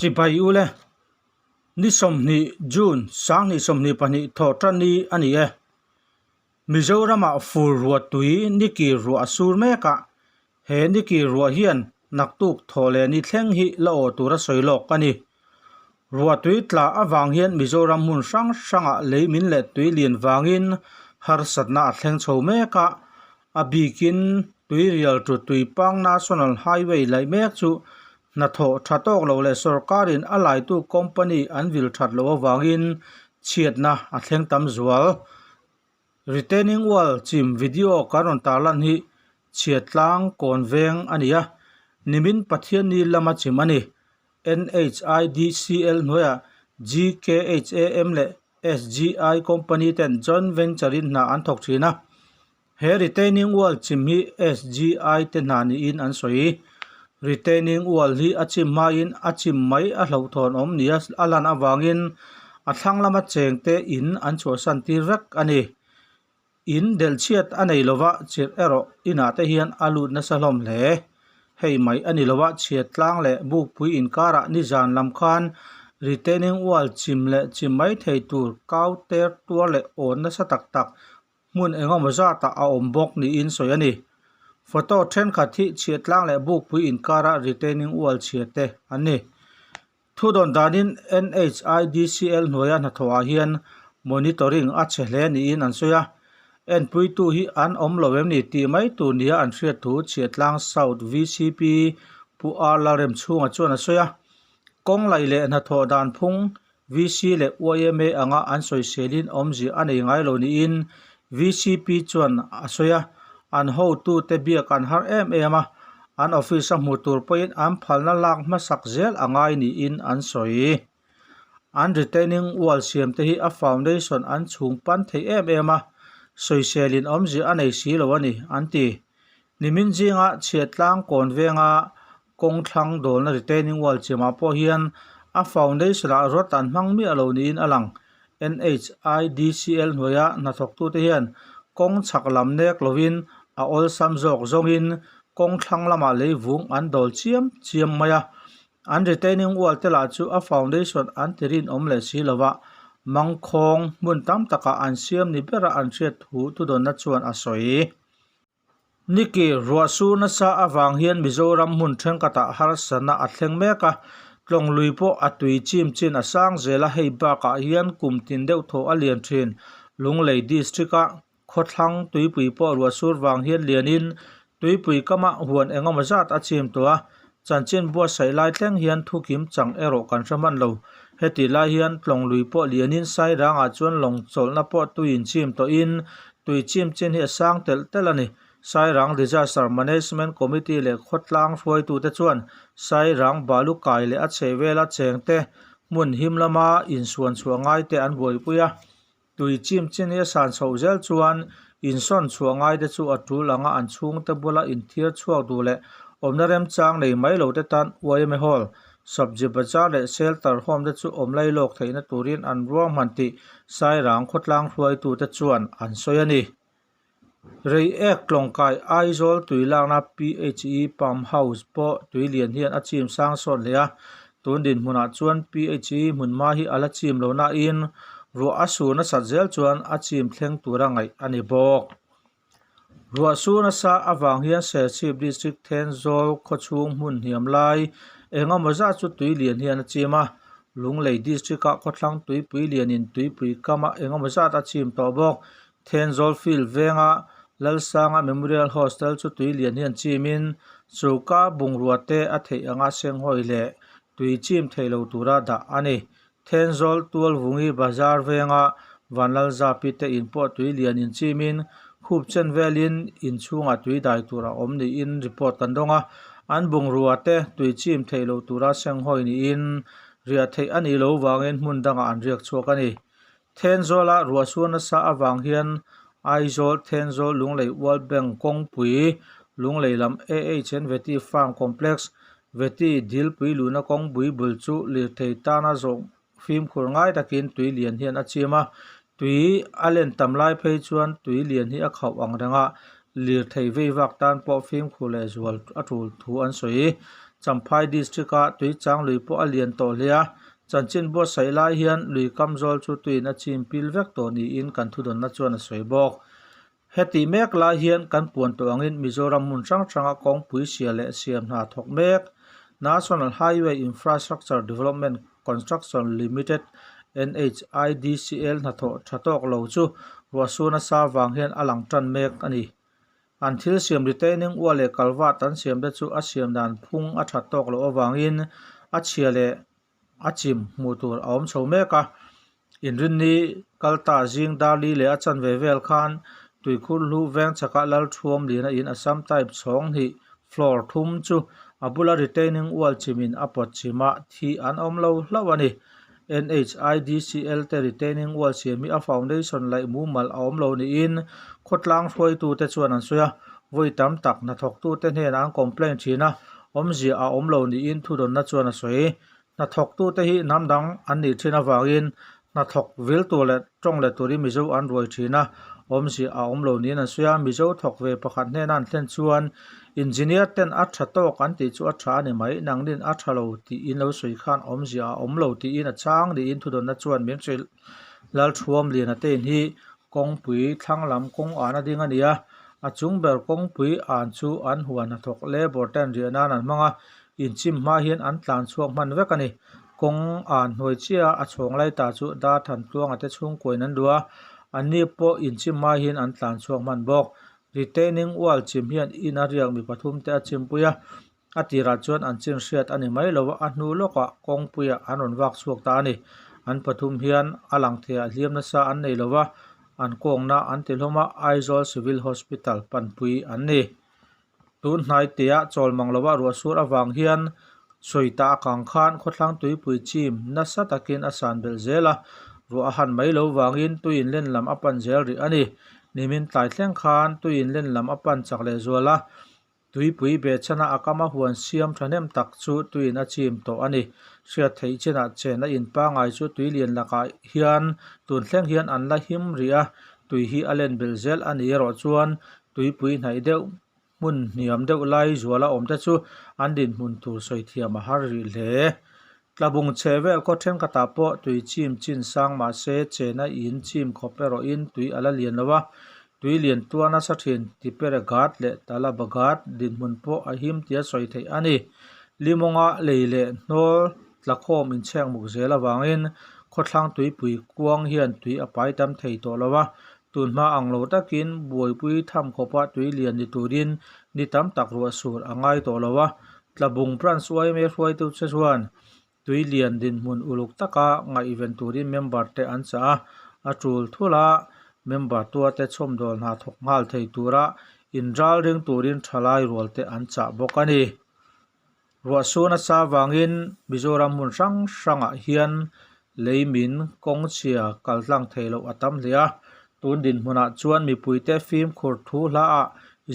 Tripai ule ni somni June sang ni somni pani thotani ani e Mizorama fur ruwa tui niki ruwa sur meka he niki ruwa hian naktuk thole ni thleng hi la o tura soilok ani ruwa tui tla awang hian Mizoram mun sang sanga leimin le tui lian wangin har satna thleng chho meka abikin tui rial tu tui pang national highway lai mek chu na tho thatok lo le sarkarin alai tu company anvil that lo wangin chiatna a thleng tam zual retaining wall chim video karon talan hi chiatlang konveng ania nimin pathian ni lama chimani NHIDCL noya GKHAM le SGI company ten joint venture in na anthok thina he retaining wall chim hi SGI te na ni in an soi retaining wall hi achim ma in achim mai a hlo thon om nia alan awangin a thlang lama chengte in an cho san ti rak ani in del chiat anei lova chir ero ina te hian alu na salom le hei mai ani lova chiat tlang le buk pui in kara ni jan lam khan retaining wall chim le chim mai thei tur kau ter tur le on na sa tak tak mun engom za ta a om bok ni in soi ani photo then khathi chiat tlang le buk pui in kara retaining wall chiate ani thudon danin NHIDCL noya na thoa hian monitoring a chle ni in an soya en pui tu hi an om lovem ni ti mai tu nia an hriat thu chiatlang south VCP pu alarem chunga chuan a soya kong lai le na tho dan phung VC le OMA anga an soi selin omji anei ngai lo ni in VCP chuan a soya an ho tu te bia kan har em a an office a mutur point an phalna lak ma sak zel angai ni in an soi an retaining wall siam te hi a foundation an chung pan thei em a soiselin omji anei si lo ani anti nimin jinga chiatlang konvenga kongthlang dolna retaining wall chima po hian a foundation a rot an hmang mi alo ni in alang NHIDCL noya na thok tu te hian kong chak lam nek lovin a ol sam jok zongin kongthlang lama leivung an dol chiam maya an retaining wall te la chu a foundation an tirin om le si lova mangkhong mun tam taka an siam ni bera an hriat thu tu don na chuan a soi niki ruasu na sa awang hian Mizoram mun theng kata har sana a thleng meka tlong luipo atui chim chin a sang zela hei ba ka hian kumtin deuh tho alian thin lunglei district a khothlang tuipui po ruasur wang hian lianin tuipui kama huan engom zat a chim towa chanchin bua sai lai thleng hian thukim chang ero kan raman lo heti lai hian tlong lui po lianin sai ranga chuan long cholna po tuin chim to in tui chim chen hi sang tel telani sai rang disaster management committee le khotlang hruai tu te chuan sai rang balu kai le a chevela chengte mun himlama in suan chuangai te an boi puya tui chim chen hi san chho zel chuan in son chuangai te chu atu langa an chung te bola in thir chuak du le omna rem chang nei mai lo te tan OMA hall sabji bazar le shelter home te chu omlai lok theina turin an ruang manti sai rang khotlang hruai tu te chuan an soyani rei ek tlongkai aizol tuilang na PHE pump house po tuilian hian a chim sang son lea tundin hmuna chuan PHE hmunma hi ala chim lo na in ru asu na satzel chuan a chim thleng turangai ani bok ruasu na sa awang hian Chief District Thenzol khochung hmun hiam lai engam maza chu tuilian hian a chima lunglei district a khothlang tuipui lianin tuipui kama engam maza ta chim to bok Thenzol field venga lalsanga memorial hostel chu tuilian hian chimin chuka bungruate a thei anga seng hoile tui chim theilo tura da ani Thenzol tual vungi bazar venga vanlal zapi te in po tuilian in chimin khupchen velin in chunga tui dai tura omni in report kan donga an bungruate tui chim theilo tura seng hoi ni in ria thei ani lo wangin hmun danga an riak chuak ani Thenzola ruasuna sa awang hian Aizol Thenzol lunglei World Bank kongpui lunglei lam AHN Veti Farm Complex Veti Dilpui luna kongbui bulchu lirthei tana zong phim khurngai takin tui lian hian achima tui alen tamlai phei chuan tui lian hi a khau ang ranga lir thei vei wak tan po phim khule zual atul thu an soi Champhai district a tui chang lui po alian to lia chanchin bo sai lai hian lui kamzol chu tuin a chim pil vek to ni in kan thu don na chuan a soi bok heti mek la hian kan puan to angin Mizoram mun sang sanga kong pui sia le siam na thok mek National Highway Infrastructure Development Construction Limited NHIDCL na tho thatok lo chu ruasuna sa wang hian alang tan mek ani an thil siam retaining wall le kalwa tan siam da chu a siam dan phung a thatok lo awangin a chia le a chim mutur awm chho meka inrin ni kalta jing dali le a chan ve vel khan tuikhul lu veng chaka lal thuam lina in assam type chhong hi floor thum chu abula retaining wall chimin apot chima thi an omlo hlawani NHIDCL te retaining wall siami a foundation lai mu mal awmlo ni in khotlang hroi tu te chuan an soya voi tam tak na thok tu te hnen an complain thina omzia a omlo ni in thu don na chuan a soi na thok tu te hi namdang an ni thina wangin na thok vil tu le tong le turi mizo an roi thina omzia a omlo ni an soya mizo thok ve pakhat hnen an thlen chuan engineer ten a thatok an ti chu a tha ni mai nangin a thalo ti in lo soi khan omzia omlo ti in a chang ni in thu don na chuan mem chil lal thuam lian ate hi kongpui thanglam kong ana ding ania a chung ber kongpui an chu an huan a thok labor ten rian an manga inchim ma hian an tlan chuak man vek ani kong an hoi chia a chhong lai ta chu da than tuang ate chung koin an dua ani po inchim ma hian an tlan chuak man bok retaining wall chim hian in a riang mi pathum te a chim puya atira chuan an chin hriat ani mai lo a hnu loka kongpuya an on wak chuak ta ani an pathum hian alang thea hliam na sa an nei lova an kong na an tilhoma Aizawl Civil Hospital panpui an ni tun hnai tia chol manglova ruasur awang hian soita kang khan khotlang tuipui chim na sa takin asan bel zela ru a han mai lo wangin tuin len lam apan zel ri ani nimin tlai thleng khan tuin len lam apan chakle zuala tuipui be chana akama huan siam thanem tak chu tuin a chim to ani sia thei chena chena in pa ngai chu tui lian laka hian tun thleng hian an la him ria tui hi alen belzel ani ro chuan tuipui hnai deuh mun niam deuh lai zuala omta chu an din mun tur soi thiam a har ri hle tlabung chevel ko then kata po tui chim chin sang ma se chena in chim khopero in tui ala lian lawa tui lian tuana sa thin tipere gat le tala bagat din mun po a him tia soi thei ani limonga leile nol tlakhom in cheng muk zela wangin khotlang tui pui kuang hian tui apai tam thei to lawa tunma anglo takin buai pui tham khopa tui lian ni turin ni tam tak ruwa sur angai to lawa tlabung branch wai me hruai tu chechuan tui lian din mun uluk taka ngai event turin member te an cha atul thula member tua te chom dol na thok ngal thei tura inral ring turin thalai rol te an cha bokani ruasuna sa wangin Mizoram mun sang sanga hian leimin kongchia kaltlang theilo atam lia tun din huna chuan mi puite film khur thu hla a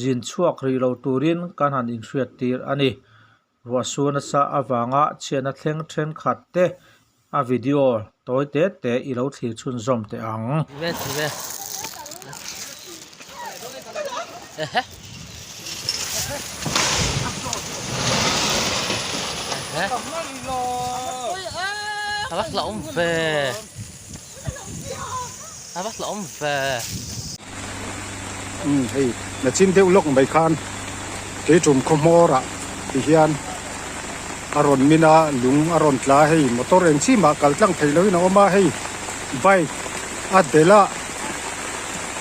jin chuak ri lo turin kan han in hriat tir ani ruasuna sa awanga chena thleng then khat te a video toy te te i lo thlir chun zom te ang bắt lỏng về bắt lỏng về hey na chin deuh lok mai khan ke tum khomora ti hian aron mina lung aron tla hei motor en chi ma kaltlang theilo na oma hei vai adela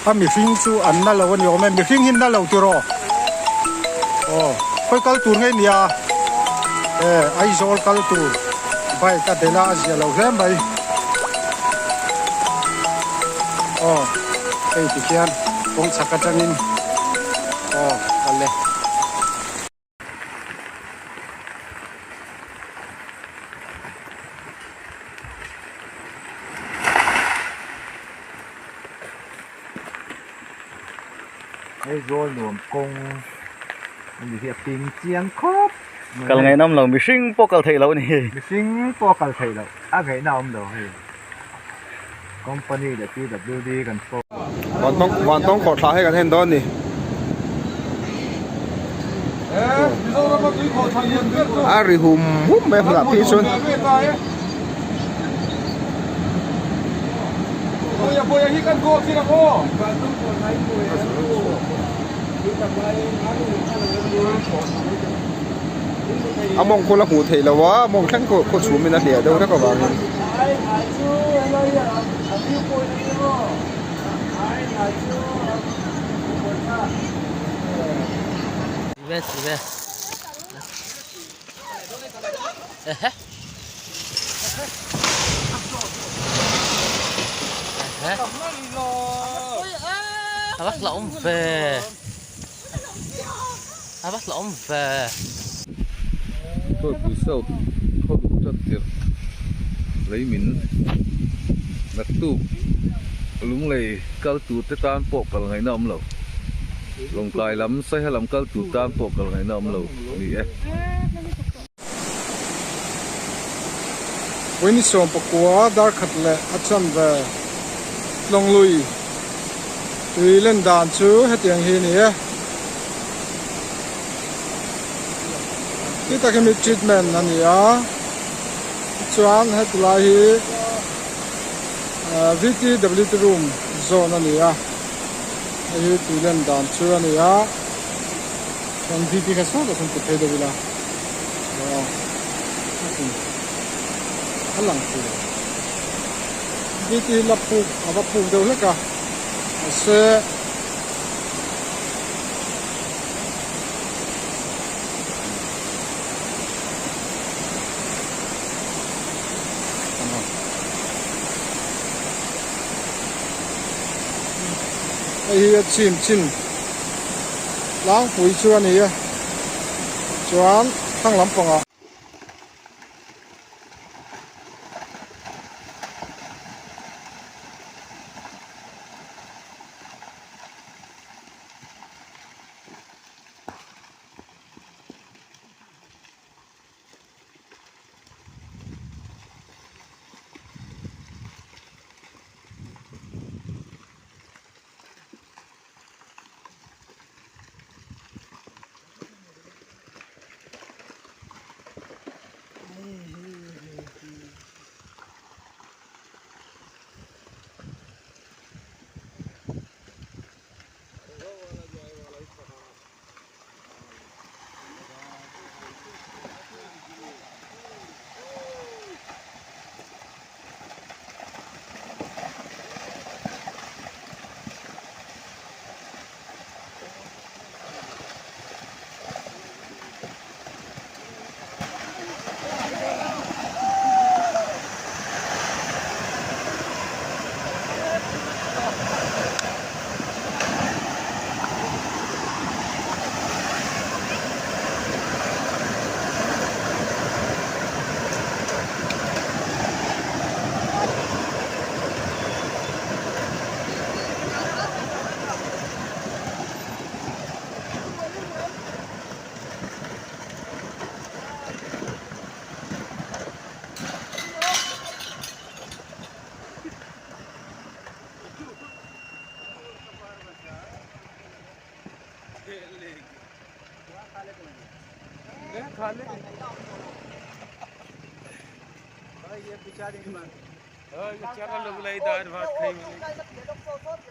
a mi fing chu an na lo ni ome mi fing hin na lo ti ro khoi kal tur ngai nia ai zol kal tur vai ka dela azia lo hlem bai ei ti hian kong chakatangin alle ai rồi luồng công mình hiện tình chiang khóc Kal ngày năm lòng missing po kal thei lo ni mình sinh po cả thầy đâu ngày nào ông đâu company là PWD gần po hoàn tông khổ thả hayกันเห็นตอนนี้ ari hum me phla phi chun among ko la hu thei lawa mong thang ko chu min a hlia do ra ka wang Sube, sube. Ehe. Ehe. Abas là ông về. Abas là ông về. Thôi cứ sâu thôi cũng rất tiệt lấy mình đặt tu lúc này cao tu tới tan bộ cả ngày năm lâu lòng cài lắm say hay làm cao tu tan bộ cả ngày năm lâu đi ấy When so pakwa dar khatle acham ve long lui tui len dan chu hetiang hi ni e kita kemi treatment ani a chuan hetulai hi VTW room zone ani a hi tui len dan chu ani a kan VT ka sa ka sun te do bila halang pu VT lapu aba pu do leka se ai chim chin lang pui chuan ni chuan thang lampanga